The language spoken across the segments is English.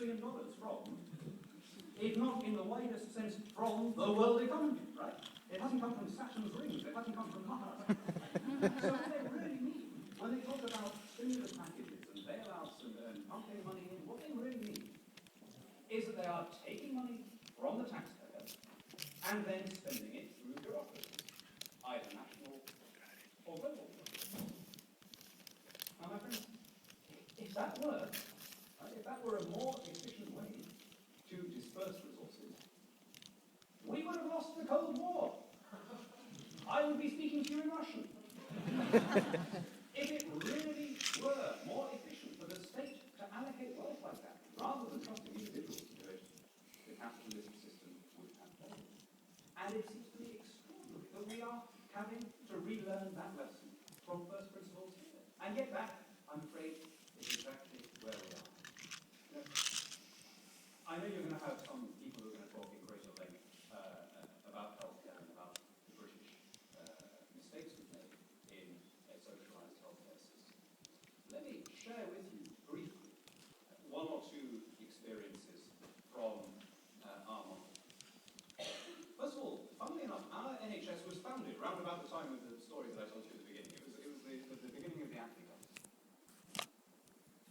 trillion from, if not in the widest sense from the world economy, right? It hasn't come from Saturn's rings, it hasn't come from Mars. So what they really mean, when they talk about stimulus packages and bailouts and pumping money in, what they really mean is that they are taking money from the taxpayer and then spending it through bureaucracies, either national or global. Now, my friends, if that were, if that were a more efficient way to disperse resources, we would have lost the Cold War. I would be speaking to you in Russian. If it really were more efficient for the state to allocate wealth like that, rather than trusting individuals to do it, the capitalist system would have failed. And it seems to me extraordinary that we are having to relearn that lesson from first principles here. And yet that, I'm afraid, is exactly where we are. Now, I know you're going to have some people who are going to talk in greater length about healthcare and about the British mistakes we've made in a socialised healthcare system. Let me share with you briefly one or two experiences from our model. First of all, funnily enough, our NHS was founded around about the time of the story that I told you at the beginning. It was the beginning of the Activists.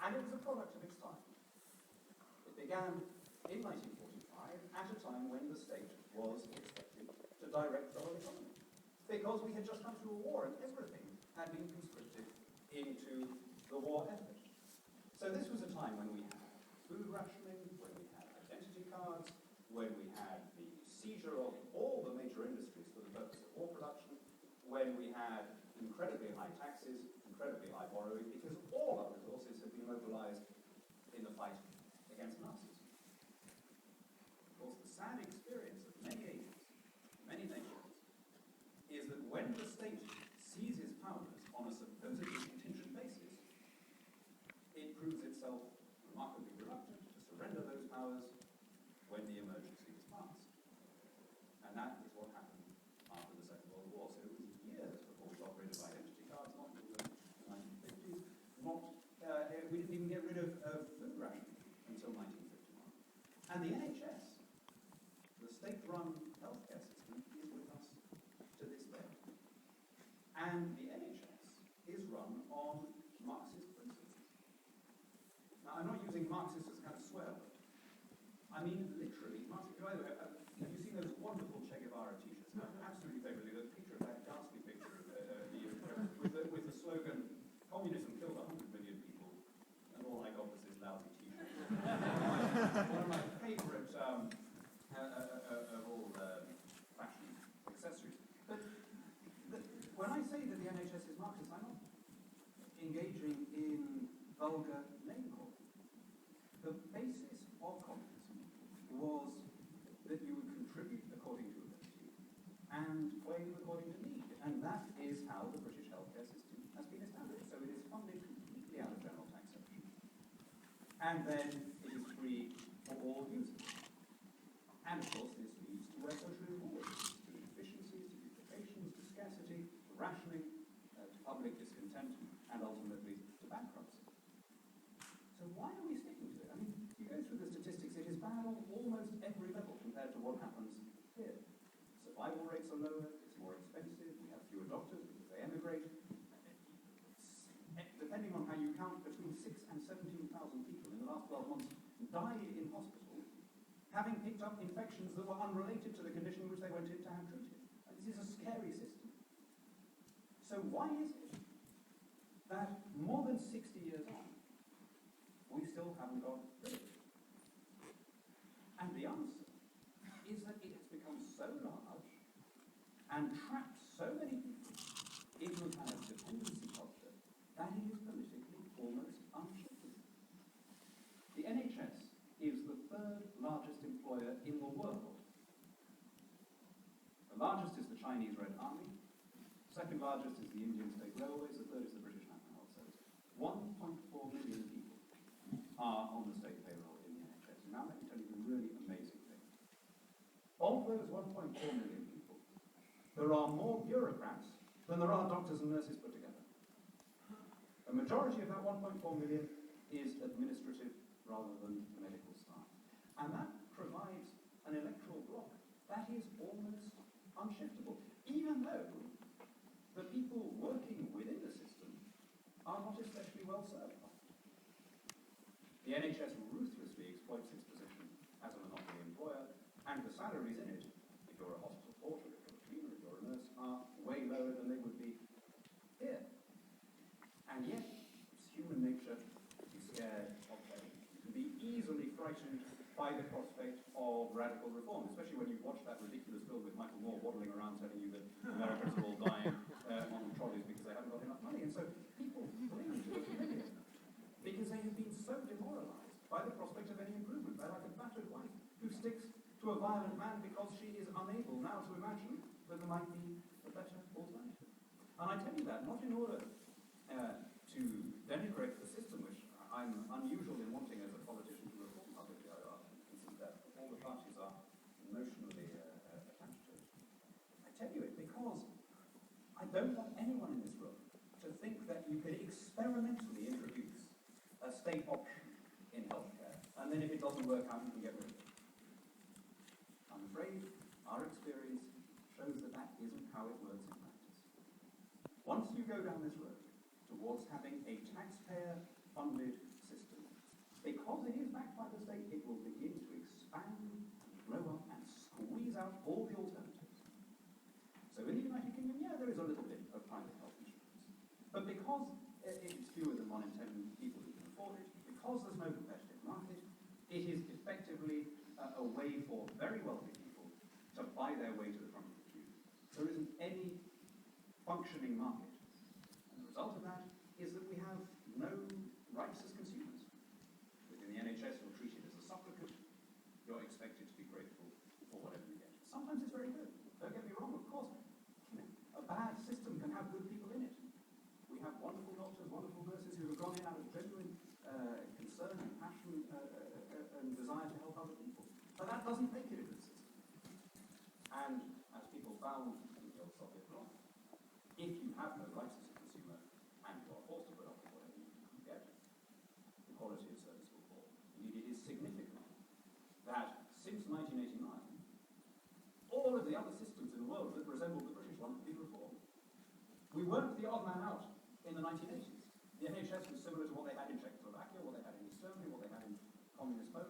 And it was a product of its time. It began in 1945 at a time when the state was expected to direct the whole economy. Because we had just come through a war and everything had been conscripted into the war effort. So this was a time when we had food rationing, when we had identity cards, when we had the seizure of all the major industries for the purpose of war production, when we had incredibly high taxes, incredibly high borrowing, because all our resources had been mobilized in the fight against Nazis. Of course, the sad experience of many ages, many nations, is that when the state seizes powers on a supposedly contingent basis, it proves itself remarkably reluctant to surrender those powers when the emergency is past. And that is what happened after the Second World War. So it was years before we got rid of identity cards, not until the 1950s. We didn't even get rid of food rationing until 1951. And the NHS, the state-run healthcare system, is with us to this day. And the NHS is run on Marxist principles. Now, I'm not using Marxist as a kind of swear word. I mean, literally, Marxist. By the way, have you seen those wonderful Che Guevara t-shirts? Absolutely favorably. The picture of that ghastly picture with the slogan, "Communism killed 100 million people, and all I got was this lousy t-shirt." One of my favorite of all fashion accessories. But when I say that the NHS is Marxist, I'm not engaging in vulgar name calling. The basis of communism was that you would contribute according to ability and claim according to need. And that is how the British healthcare system has been established. So it is funded completely out of general taxation. And then it is free for all users. And of course this leads to where socialism always leads, to inefficiencies, to duplications, to scarcity, to rationing, to public discontent, and ultimately to bankruptcy. So why are we sticking to it? I mean, you go through the statistics, it is bad on almost every level compared to what happens here. Survival rates are lower, it's more expensive, we have fewer doctors because they emigrate. Depending on how you count, between 6,000 and 17,000 people in the last 12 months died in hospital, having picked up infections that were unrelated to the condition which they went in to have treated. And this is a scary system. So why is it that more than 60 years on, we still haven't got rid of it? And the answer is that it has become so large and trapped so many people into a kind of dependency culture that it is politically almost unshakable. The NHS is the third largest employer in the world. The largest is the Chinese Red Army, the second largest is the Indian State Railways, the third is the British National Health Service. 1.4 million people are on the state payroll in the NHS. Now let me tell you the really amazing thing. Of those 1.4 million people, there are more bureaucrats than there are doctors and nurses put together. A majority of that 1.4 million is administrative rather rather than the medical staff. And that provides an electoral bloc that is almost unshiftable, even though the people working within the system are not especially well served. The NHS ruthlessly exploits its position as a monopoly employer, and the salaries in it, if you're a hospital porter, if you're a cleaner, if you're a nurse, are way lower than they would be here. And yet, it's human nature to be scared of change, to be easily frightened by the prospect of radical reform, especially when you watch that ridiculous film with Michael Moore waddling around telling you that Americans are all dying on trolleys because they haven't got enough money. And so people cling to the familiar because they have been so demoralized by the prospect of any improvement. They're like a battered wife who sticks to a violent man because she is unable now to imagine that there might be a better alternative. And I tell you that not in order to denigrate the system, which I'm unusual in wanting as a politician to reform publicly. I concede that all the parties are emotionally attached to it. I tell you it because I don't want anyone in this room to think that you could experimentally introduce a state option in healthcare, and then if it doesn't work out, you can get rid of it. I'm afraid our experience shows that that isn't how it works in practice. Once you go down this road towards having a taxpayer-funded system, because it is backed by the state, it will begin to expand and grow up and squeeze out all the alternatives. So in the United Kingdom, yeah, there is a little bit of private health insurance. But because it's fewer than 1 in 10 people who can afford it, because there's no competitive market, it is effectively a way for very wealthy people to buy their way to the front of the queue. There isn't any functioning market. And the result of that is that we have no rights as consumers. Within the NHS, you're treated as a supplicant. You're expected to be grateful for whatever you get. Sometimes it's very good. Don't get me wrong, of course. A bad system can have good people in it. We have wonderful doctors, wonderful nurses who have gone in out of genuine concern and passion and desire to help other people. But that doesn't make it a good system. And as people found in the old Soviet bloc, if you have no rights as a consumer and you are forced to put up with whatever you get, the quality of service will fall. Indeed, it is significant that since 1989, all of the other systems in the world that resembled the British one have been reformed. We weren't the odd man out in the 1980s. The NHS was similar to what they had in Czechoslovakia, what they had in East Germany, what they had in communist Poland.